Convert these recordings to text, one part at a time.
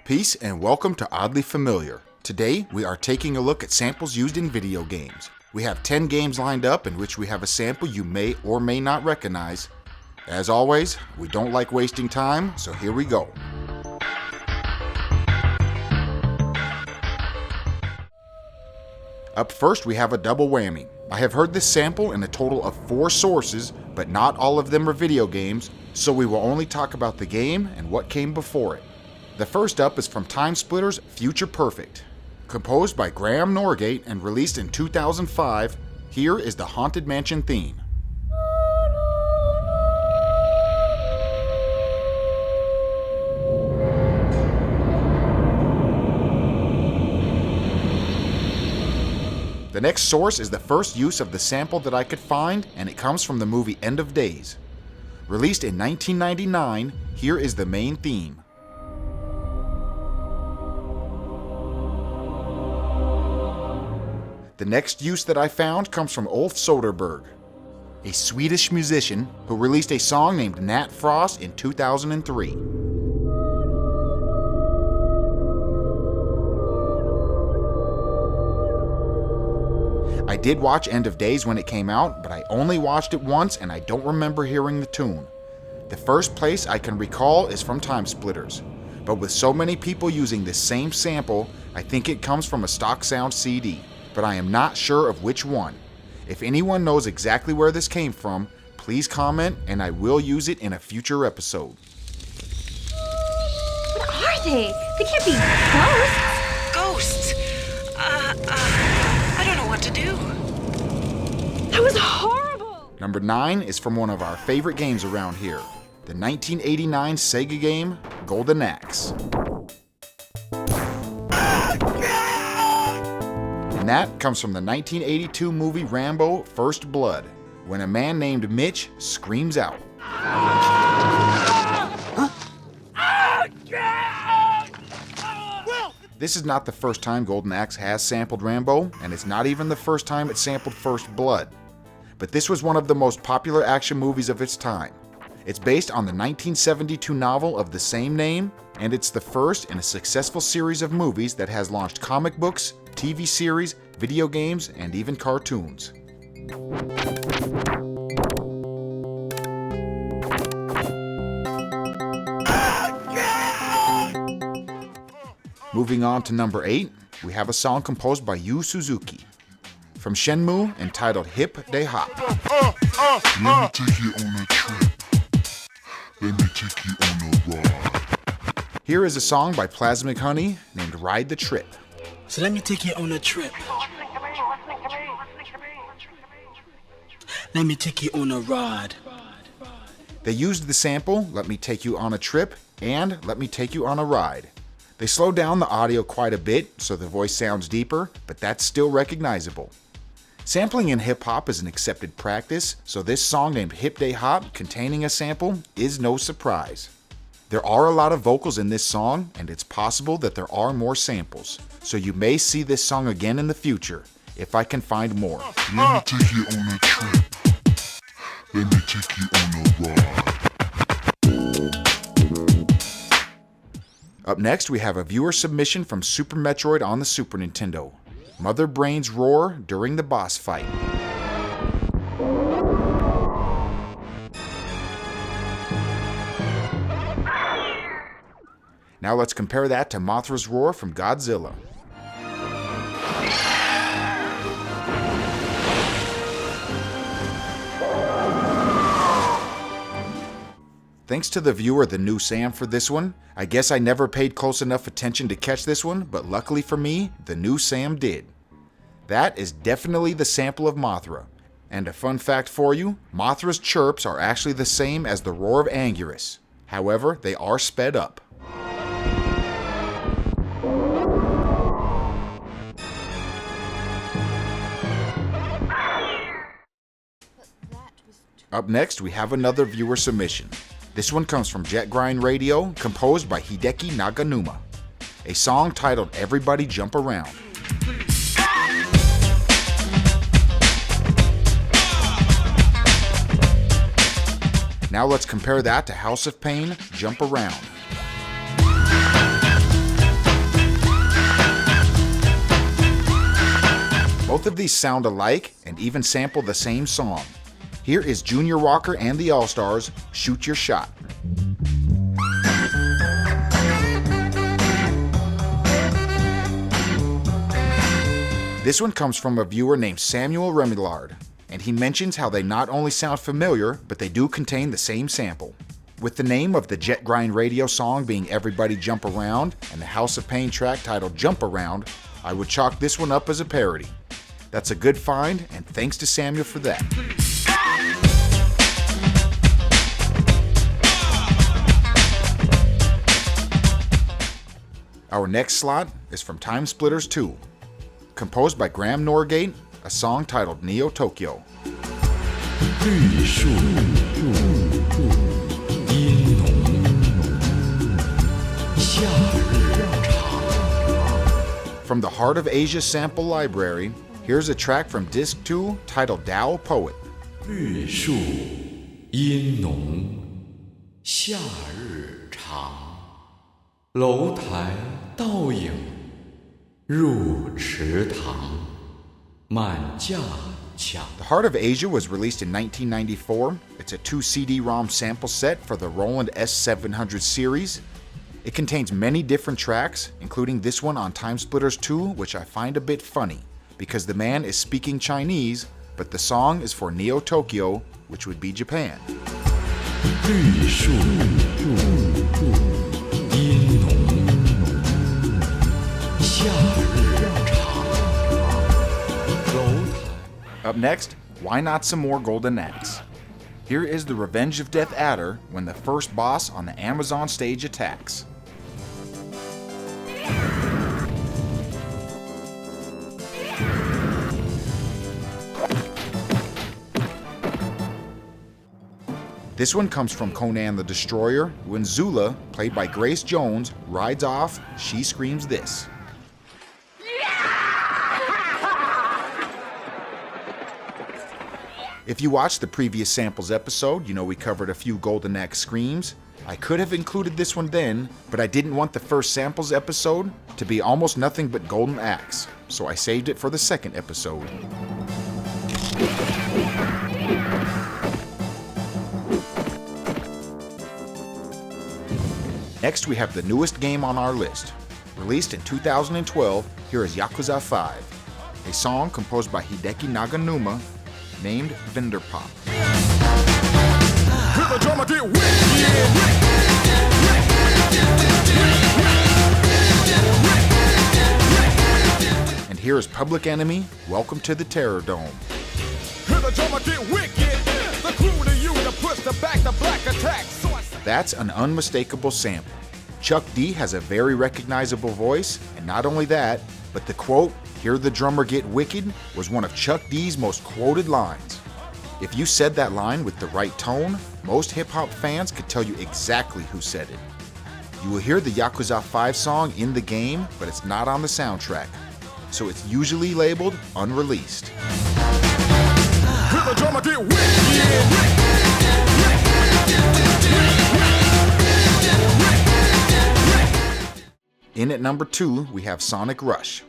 Peace and welcome to Oddly Familiar. Today we are taking a look at samples used in video games. We have 10 games lined up in which we have a sample you may or may not recognize. As always, we don't like wasting time, so here we go. Up first we have a double whammy. I have heard this sample in a total of 4 sources, but not all of them are video games, so we will only talk about the game and what came before it. The first up is from Timesplitter's Future Perfect. Composed by Graham Norgate and released in 2005, here is the Haunted Mansion theme. The next source is the first use of the sample that I could find, and it comes from the movie End of Days. Released in 1999, here is the main theme. The next use that I found comes from Ulf Soderberg, a Swedish musician who released a song named Nat Frost in 2003. I did watch End of Days when it came out, but I only watched it once and I don't remember hearing the tune. The first place I can recall is from Timesplitters, but with so many people using this same sample, I think it comes from a stock sound CD, but I am not sure of which one. If anyone knows exactly where this came from, please comment and I will use it in a future episode. What are they? They can't be ghosts. Ghosts? I don't know what to do. That was horrible! Number 9 is from one of our favorite games around here, the 1989 Sega game, Golden Axe. And that comes from the 1982 movie Rambo, First Blood, when a man named Mitch screams out. This is not the first time Golden Axe has sampled Rambo, and it's not even the first time it sampled First Blood. But this was one of the most popular action movies of its time. It's based on the 1972 novel of the same name, and it's the first in a successful series of movies that has launched comic books, TV series, video games, and even cartoons. Moving on to number 8, we have a song composed by Yu Suzuki from Shenmue entitled HIP DE HOP. Let me take you on a trip. Let me take you on a ride. Here is a song by Plasmic Honey named Ride the Trip. So let me take you on a trip. Let me take you on a ride. They used the sample, Let Me Take You on a Trip, and Let Me Take You on a Ride. They slow down the audio quite a bit so the voice sounds deeper, but that's still recognizable. Sampling in hip-hop is an accepted practice, so this song named Hip De Hop containing a sample is no surprise. There are a lot of vocals in this song, and it's possible that there are more samples, so you may see this song again in the future, if I can find more. Let me take you on a trip. Let me take you on a ride. Up next, we have a viewer submission from Super Metroid on the Super Nintendo. MOTHRA'S ROAR during the boss fight. Now let's compare that to MOTHRA'S ROAR from Godzilla. Thanks to the viewer, the new Sam, for this one. I guess I never paid close enough attention to catch this one, but luckily for me, the new Sam did. That is definitely the sample of Mothra. And a fun fact for you, Mothra's chirps are actually the same as the roar of Anguirus. However, they are sped up. Up next, we have another viewer submission. This one comes from Jet Grind Radio, composed by Hideki Naganuma. A song titled Everybody Jump Around. Now let's compare that to House of Pain, Jump Around. Both of these sound alike and even sample the same song. Here is Junior Walker and the All-Stars, Shoot Your Shot. This one comes from a viewer named Samuel Remillard, and he mentions how they not only sound familiar, but they do contain the same sample. With the name of the Jet Grind Radio song being Everybody Jump Around and the House of Pain track titled Jump Around, I would chalk this one up as a parody. That's a good find, and thanks to Samuel for that. Our next slot is from Timesplitters 2. Composed by Graham Norgate, a song titled Neo Tokyo. From the Heart of Asia sample library, here's a track from Disc 2 titled Tao Poet. 绿树阴浓，夏日长，楼台倒影入池塘，满架墙。 The Heart of Asia was released in 1994. It's a 2 CD-ROM sample set for the Roland S700 series. It contains many different tracks, including this one on Timesplitters 2, which I find a bit funny, because the man is speaking Chinese, but the song is for Neo Tokyo, which would be Japan. 绿树阴浓，夏日长，楼台。 Up next, why not some more Golden Axe? Here is the Revenge of Death Adder when the first boss on the Amazon stage attacks. This one comes from Conan the Destroyer, when ZULA, played by Grace Jones, rides off, she screams this. If you watched the previous samples episode, you know we covered a few Golden Axe screams. I could have included this one then, but I didn't want the first samples episode to be almost nothing but Golden Axe, so I saved it for the second episode. Next, we have the newest game on our list. Released in 2012, here is Yakuza 5, a song composed by Hideki Naganuma named Vendor Pop. And here is Public Enemy, Welcome to the Terror Dome. That's an unmistakable sample. Chuck D has a very recognizable voice, and not only that, but the quote, "Hear the drummer get wicked," was one of Chuck D's most quoted lines. If you said that line with the right tone, most hip-hop fans could tell you exactly who said it. You will hear the Yakuza 5 song in the game, but it's not on the soundtrack, so it's usually labeled unreleased. In at number 2, we have Sonic Rush,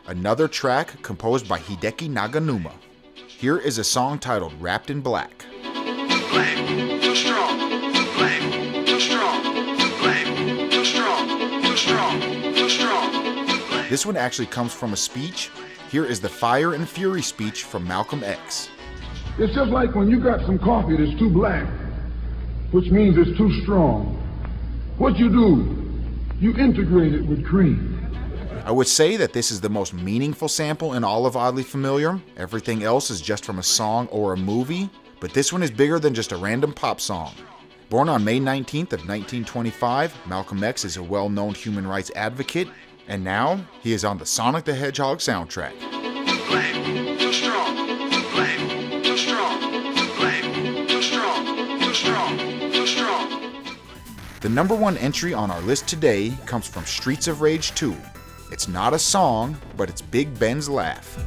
another track composed by Hideki Naganuma. Here is a song titled Wrapped in Black. Blame, too strong. Blame, too strong. Blame, too strong. Too strong. Too strong. Blame. This one actually comes from a speech. Here is the Fire and Fury speech from Malcolm X. It's just like when you got some coffee that's too black, which means it's too strong. What you do, you integrate it with cream. I would say that this is the most meaningful sample in all of Oddly Familiar. Everything else is just from a song or a movie, but this one is bigger than just a random pop song. Born on May 19th of 1925, Malcolm X is a well-known human rights advocate, and now he is on the Sonic the Hedgehog soundtrack. Blame, too strong. Blame, too strong. Blame, too strong. Too strong. Too strong. The number 1 entry on our list today comes from Streets of Rage 2. It's not a song, but it's Big Ben's laugh.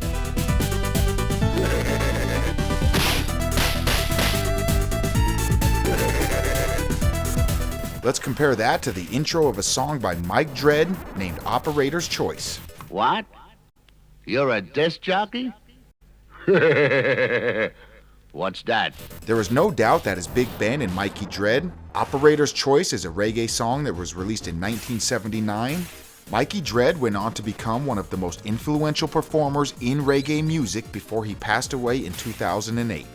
Let's compare that to the intro of a song by Mike Dredd named Operator's Choice. What? You're a disc jockey? What's that? There is no doubt that as Big Ben in Mikey Dread, Operator's Choice is a reggae song that was released in 1979. Mikey Dread went on to become one of the most influential performers in reggae music before he passed away in 2008.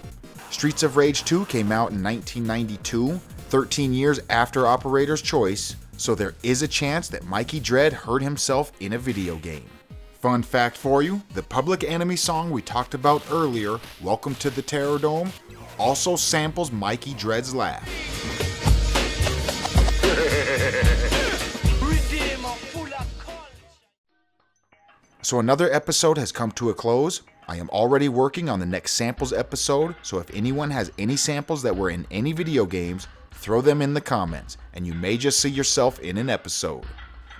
Streets of Rage 2 came out in 1992, 13 years after Operator's Choice, so there is a chance that Mikey Dread hurt himself in a video game. Fun fact for you, the Public Enemy song we talked about earlier, Welcome to the Terror Dome, also samples Mikey Dread's laugh. So another episode has come to a close. I am already working on the next samples episode, so if anyone has any samples that were in any video games, throw them in the comments, and you may just see yourself in an episode.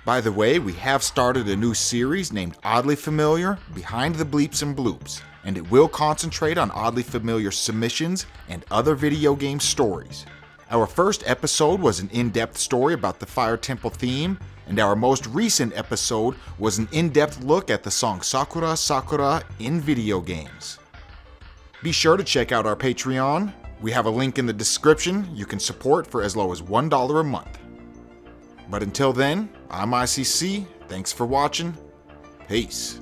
By the way, we have started a new series named Oddly Familiar, Behind the Bleeps and Bleops, and it will concentrate on oddly familiar submissions and other video game stories. Our first episode was an in-depth story about the Fire Temple theme, and our most recent episode was an in-depth look at the song Sakura Sakura in video games. Be sure to check out our Patreon. We have a link in the description. You can support for as low as $1 a month. But until then, I'm ICC. Thanks for watching. Peace.